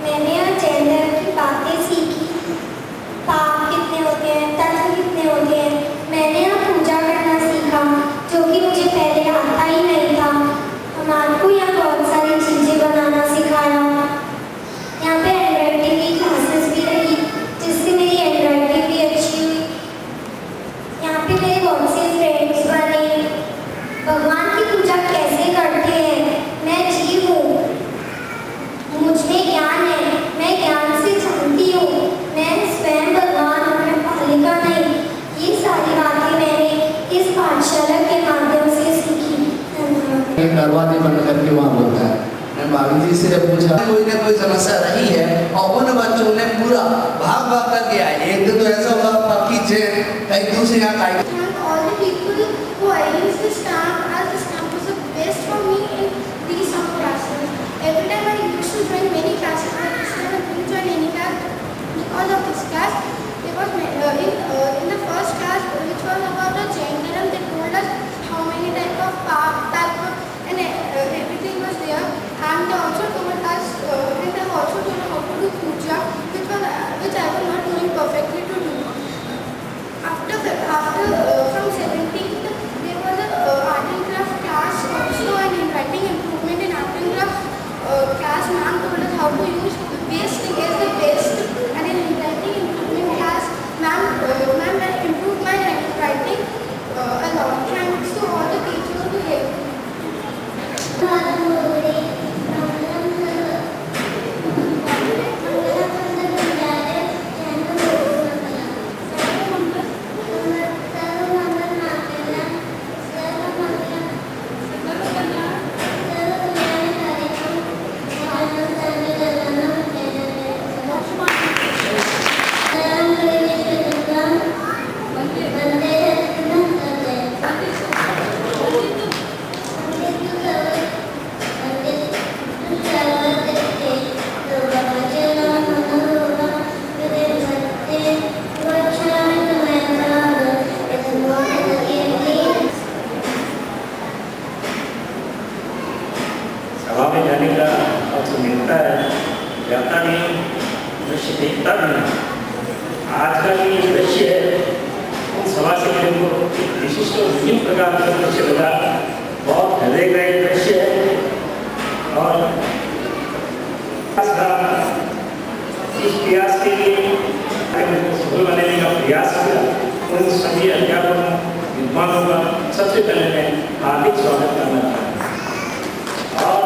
S2: मैंने जेंडर की बातें सीखी, पाप कितने होते हैं, तत्व कितने होते हैं। मैंने यहाँ पूजा करना सीखा जो कि मुझे पहले आता ही नहीं था। हमारे को यहाँ बहुत सारी चीज़ें बनाना सिखाया। यहाँ पे हैंडराइटिंग की क्लासेस भी रही जिससे मेरी हैंडराइटिंग भी अच्छी हुई। यहाँ पे मेरे बहुत से फ्रेंड्स बने। भगवान की पूजा कैसे करते हैं, मैं जीव हूँ, मुझमें ज्ञान है, मैं ज्ञान से जानती हूँ, मैं स्वयं भगवान हूँ, मैं पालिका नहीं। ये सारी बातें मैंने इस पाठशाला के माध्यम से सीखी।
S8: दरवाजे बंद करके वहाँ बोलता है। मैं भाभी जी से पूछा कोई ना कोई समस्या रही है और उन बच्चों ने पूरा भाग भाग करके आए। एक दिन तो ऐसा होगा पक्की चेन कहीं दूसरी यहाँ काट
S2: All the people who arranged the stamp as the stamp was the best for me in these summer classes. Every time I used to join many classes, I used to not join any class because of this class. There was in the first class, which was about the gender, and they told us how many type of and everything was there. And they also told us, and they also told us how to do puja, which I was not doing perfectly to do. After from 17th, there was a art and craft class also, and in writing improvement in art and craft class, ma'am told us how to use waste as the best, and in writing improvement class, ma'am improved my writing a lot. Thanks to all the teachers who helped
S4: में जाने का अवसर मिलता है, जाता नहीं, दृश्य देखता नहीं। आज का ये दृश्य है उन सभा से मेरे को विशिष्ट और विभिन्न प्रकार का दृश्य लगा। बहुत हृदयग्राही दृश्य है और इस प्रयास के लिए सफल बनाने का प्रयास किया। उन सभी अध्यापकों विद्वानों का सबसे पहले मैं हार्दिक स्वागत करना चाहता हूँ।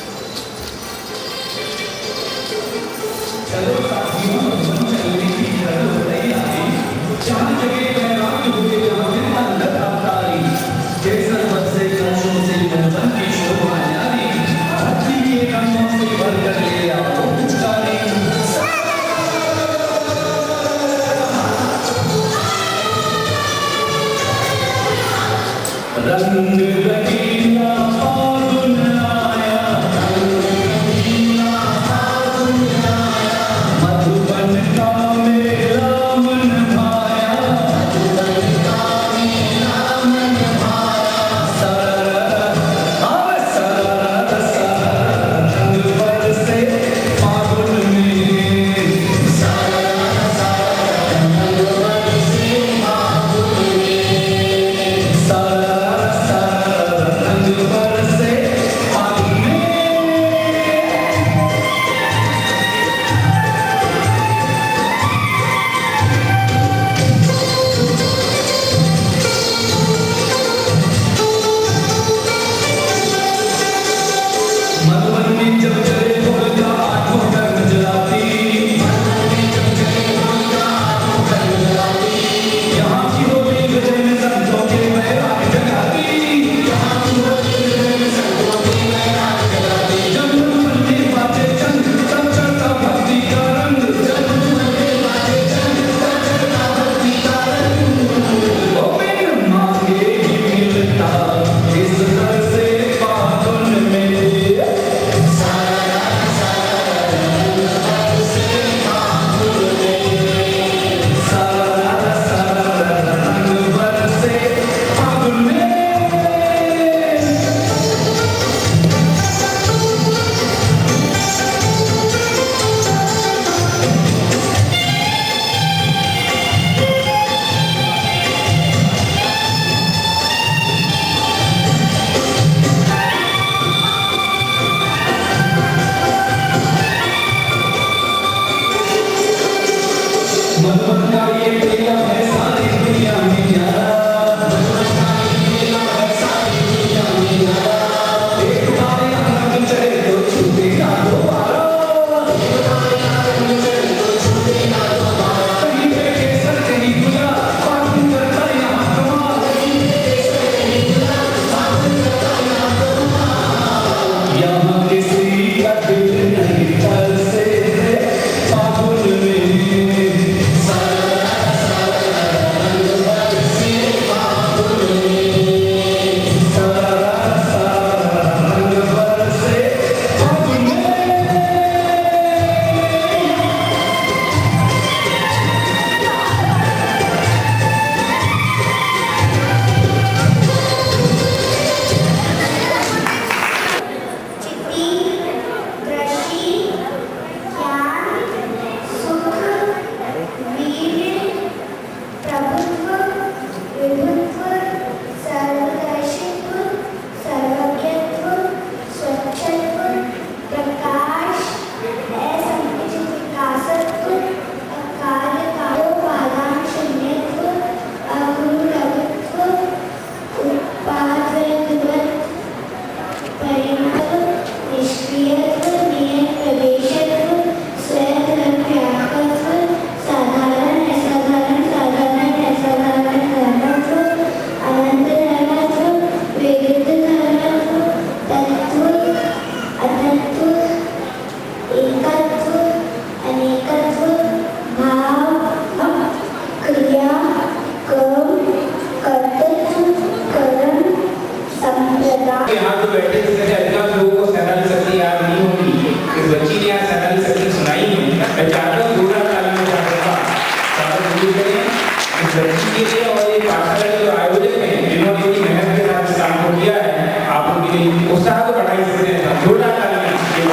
S5: उत्साह तो बढ़ाई सकते हैं, जोरदार तालियां।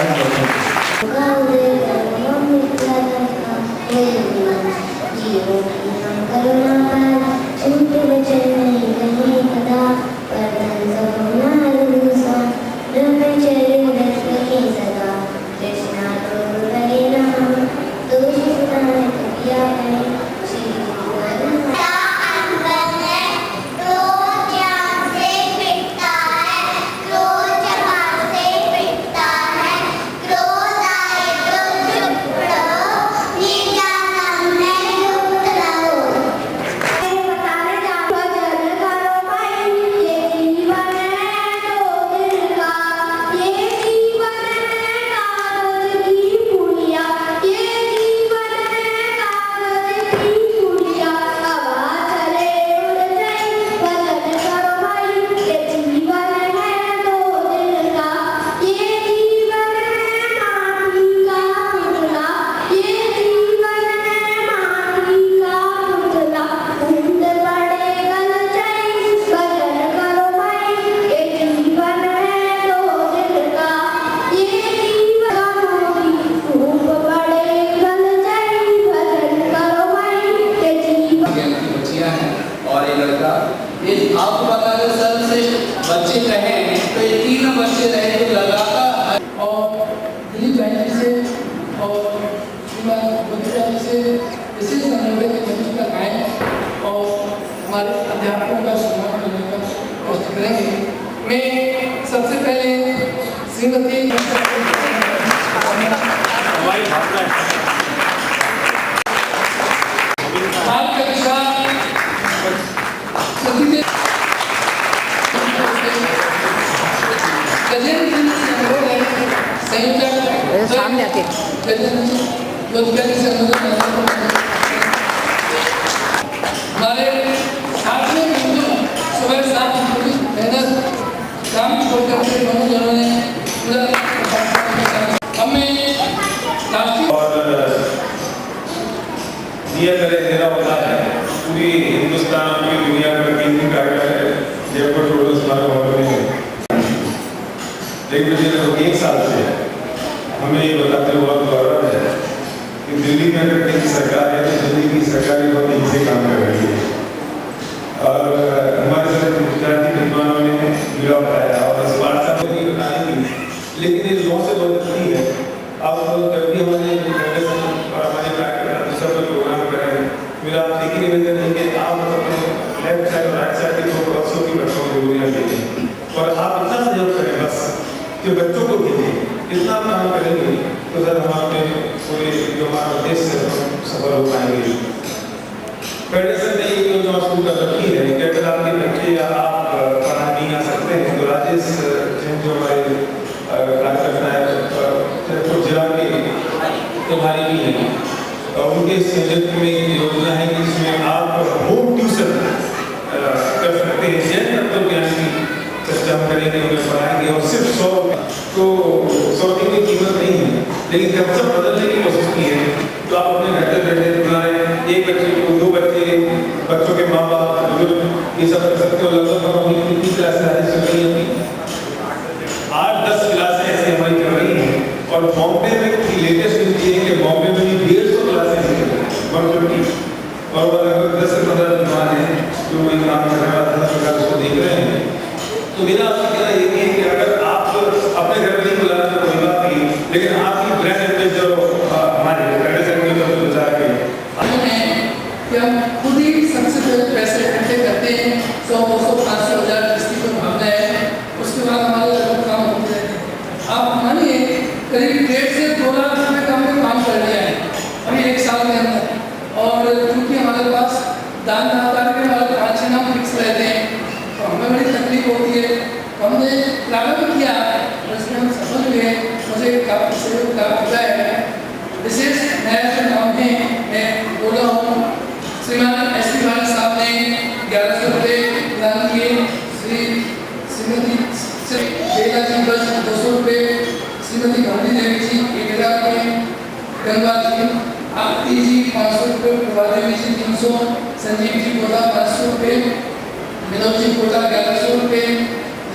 S9: सबसे पहले श्रीमती बाल कक्षा
S6: सामने आके
S9: हमारे साथ में सुबह 7 बजे मेहनत काम छोड़ करके दोनों जनों ने पूरा हमें
S10: दिया करे तेरा होता है पूरी हिंदुस्तान पूरी दुनिया का केंद्रीय कार्यालय जयपुर रोड स्मारक भवन में, लेकिन मुझे लगभग 1 साल से हमें ये बताते हुए बहुत गौरव है कि दिल्ली में अगर कहीं सरकार है तो दिल्ली की सरकारी बहुत तेजी से काम कर रही है और हमारे साथ विद्यार्थी विद्वानों ने जुड़ा बताया और इस बात से नहीं बताएंगे, लेकिन ये लोगों से बहुत अच्छी है। अब जब भी हमारे और हमारे सब प्रोग्राम करें, मेरा एक ही निवेदन है कि आप अपने लेफ्ट साइड और राइट साइड के दो बच्चों की बच्चों को जरूर भेजें और आप इतना सहयोग करें बस कि बच्चों को भेजें, इतना काम करेंगे तो सर हम अपने पूरे जो हमारा उद्देश्य है सफल हो पाएंगे। फेडरेशन ने ये जो स्कूल का रखी है कि अगर आपके बच्चे या आप पढ़ा नहीं आ सकते हैं तो राजेश जैन जो हमारे कार्यकर्ता है तो जिला के तुम्हारी भी है और उनके संयुक्त में योजना है कि इसमें आप होम ट्यूशन कर सकते हैं। जैन तत्व ज्ञान की चर्चा हम करेंगे, उन्हें पढ़ाएंगे और सिर्फ 100 तो 100 की कीमत नहीं है, लेकिन जब सब बदलने की कोशिश की है तो आप अपने घर से बैठे बुलाएं, एक बच्चे को 2 बच्चे, बच्चों के माँ बाप बुजुर्ग ये सब कर सकते हो। लगभग हम अपनी कितनी क्लासें आगे चल रही हैं, 8-10 क्लासें ऐसे हमारी चल रही हैं और बॉम्बे में लेटेस्ट न्यूज़ ये है कि बॉम्बे में भी 150 क्लासें और लगभग 10 से 15 विद्वान हैं जो वही काम करने वाला उसको देख रहे हैं। तो मेरा आपसे कहना ये है कि अगर आप अपने घर नहीं बुला तो कोई बात नहीं, लेकिन आपकी ब्रांड एम्बेसडर हमारे फेडरेशन में जो गुजार के
S9: कि हम खुद ही सबसे पहले पैसे इकट्ठे करते हैं 100, 200, 500, 1000 जिसकी जो भावना है, उसके बाद हमारे लगभग काम होते रहते हैं। आप मानिए करीब 1.5 से 2 लाख रुपये का हमने काम कर लिया है अभी 1 साल के अंदर, और क्योंकि हमारे पास दान दातार के हमारे 5-6 नाम फिक्स रहते हैं तो हमें बड़ी तकलीफ होती है। हमने प्रारंभ किया और इसमें हम सफल हुए, मुझे काफ़ी सहयोग प्राप्त हुआ है। विशेष नया जो नाम है मैं बोला हूँ, श्रीमान एस.पी. भाई साहब ने 1100 रुपये प्रदान किए, श्रीमती बेला जी बस 200 रुपये, श्रीमती गांधी देवी जी 1000 रुपये, गंगा जी आरती जी 500 रुपये, प्रभादेवी जी 300, संजीव जी कोटा 500 रुपये, विनोद जी कोटा 1100 रुपये,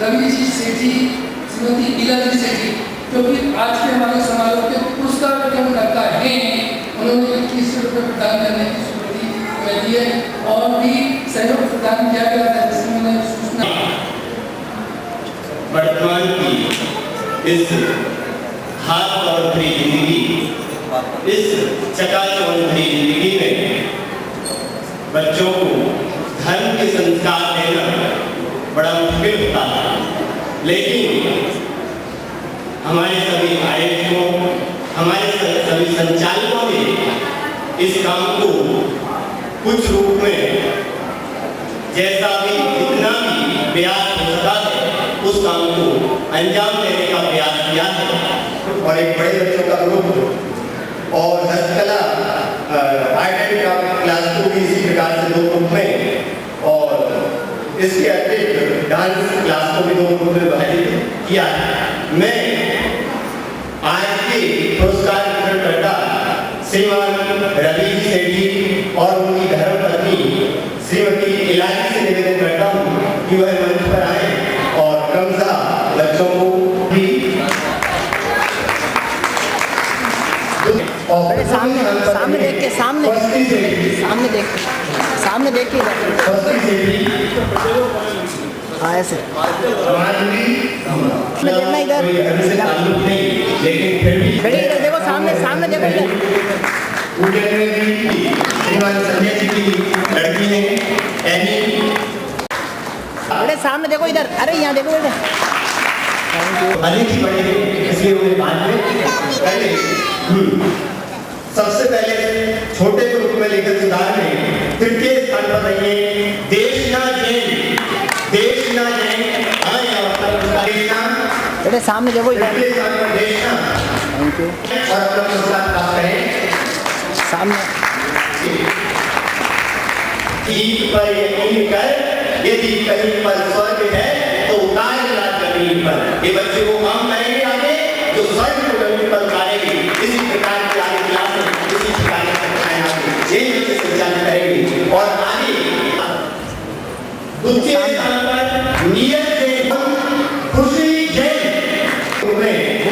S9: रवि जी सेठी, श्रीमती ईला जी सेठी जो कि आज के हमारे समारोह के पुरस्कार वितरण करता है, उन्होंने 21 रुपये प्रदान करने की स्वीकृति हमें दी है और भी सहयोग प्रदान किया गया है जिसमें मैंने सूचना
S11: वर्तमान की इस हाथ और भरी जिंदगी, इस चकाचौंध भरी जिंदगी में बच्चों को धर्म के संस्कार देना बड़ा मुश्किल होता है, लेकिन हमारे सभी आयोजकों, हमारे सभी संचालकों ने इस काम को कुछ रूप में जैसा भी जितना भी प्रयास हो सका है उस काम को अंजाम देने का प्रयास किया है और एक बड़े बच्चों का ग्रुप और हस्तकला आर्ट एंड क्राफ्ट क्लास को भी इसी प्रकार से 2 ग्रुप में और इसके अतिरिक्त डांस क्लास को भी 2 ग्रुप में विभाजित किया है। मैं आज के पुरस्कार वितरणकर्ता श्रीमान रवि सेठी और उनकी धर्मपत्नी श्रीमती इलाजी से निवेदन करता हूँ कि वह मंच पर आए और क्रमशः बच्चों को भी
S6: सामने देख के सामने देख के ऐसे देखना इधर,
S11: लेकिन फिर भी
S6: इधर देखो, सामने देखो इधर।
S11: संजय जी की लड़की है
S6: अरे सामने देखो इधर, अरे यहाँ देखो इधर।
S11: अधिक ही पढ़ेंगे, इसलिए उन्हें बाद में पहले सबसे पहले छोटे ग्रुप में लेकर सुधार में तृतीय स्थान पर रहिए देशना जैन। आए
S7: बेटे सामने देखो
S11: तृतीय स्थान पर देशना।
S7: Thank you.
S11: और अपना पुरस्कार प्राप्त करें
S7: सामने
S11: जीत पर यकीन कर, यदि कहीं पर स्वर्ग है तो उतार जमीन पर। ये बच्चे वो काम करेंगे आगे जो स्वर्ग को जमीन पर उतारेगी। इसी प्रकार की आगे क्लास में इसी प्रकार की कक्षाएं आगे ये बच्चे संचालन करेंगे। और आगे दूसरे स्थान पर नियत जैन, खुशी जैन।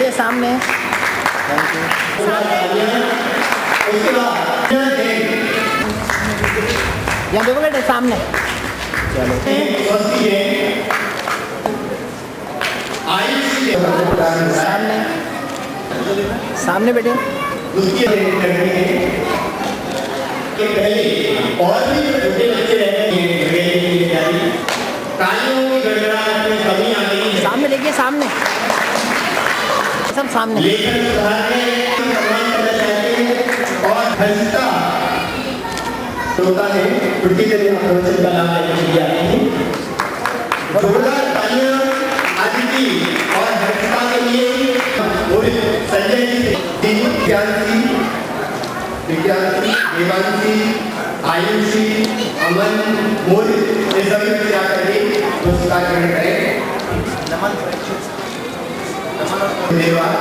S7: ये सामने
S11: उसके बाद जैन
S7: यहाँ देखो बेटे सामने। चलो सामने सामने बेटे।
S11: पहले और भी छोटे बच्चे रहते हैं तालियों की गड़गड़ाहट में कमी आ गई है।
S7: सामने देखिए सामने सब सामने।
S11: लेखन सुधारने सम्मान करना चाहते हैं और हंसता श्रोता ने छुट्टी के लिए प्रवचन का नाम लेकर दिया है। जोरदार तालियां आदिति और हंसता के लिए संजय जी, विज्ञानसी, देवांशी, आयुषी, अमन, मोदी ये सभी बच्चे आकर के पुरस्कार ग्रहण करें। धन्यवाद।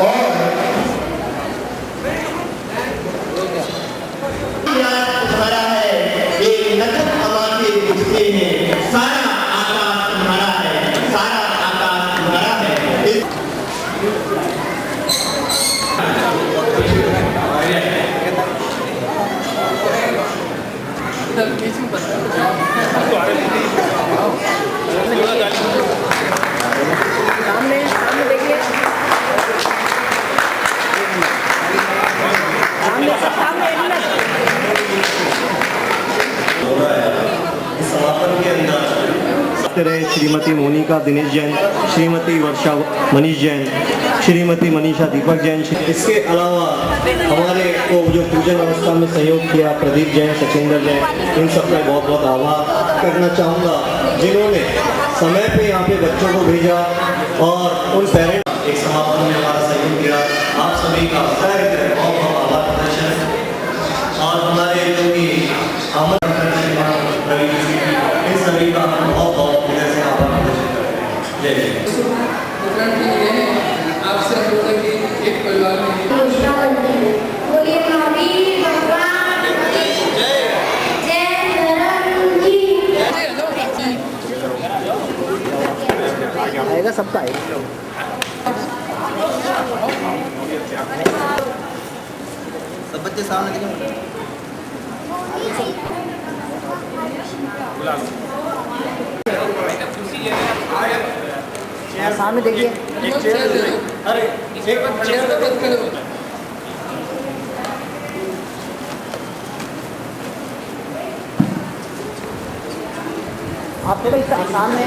S11: और तुम्हारा है ये नखत हवा के गुजरते हैं, सारा आकाश तुम्हारा है, सारा आकाश तुम्हारा है।
S7: सामने सामने देखिए सामने सामने
S11: समापन के अंदर श्रीमती मोनिका दिनेश जैन, श्रीमती वर्षा मनीष जैन, श्रीमती मनीषा दीपक जैन। इसके अलावा हमारे को जो पूजन अवस्था में सहयोग किया प्रदीप जैन, सचिंदर जैन, इन सबका बहुत बहुत आभार करना चाहूँगा जिन्होंने समय पे यहाँ पे बच्चों को भेजा और उन पेरेंट्स एक समापन में हमारा सहयोग किया। आप सभी का बहुत बहुत आभार प्रदर्शन। और हमारे जो कि इन सभी का हम बहुत बहुत हृदय से आभार प्रदर्शन करते हैं। जय जय।
S9: आपसे अनुरोध है कि एक परिवार में
S2: बोलिए महावीर भगवान की जय, धर्म की
S7: आएगा सबका आएगा।
S1: सब बच्चे सामने दिखे।
S7: सामने देखिए।
S9: अरे एक बार चेयर पे बंद करो।
S7: आप देखो सामने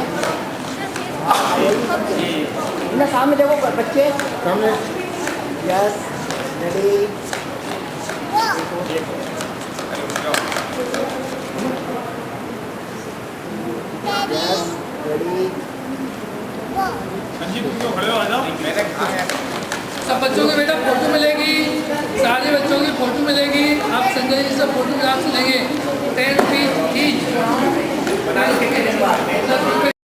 S7: सामने देखो बच्चे सामने। Yes ready. Yes ready.
S9: सब बच्चों के बेटा फोटो मिलेगी, सारे बच्चों की फोटो मिलेगी। आप संजय जी से फोटोग्राफ लेंगे।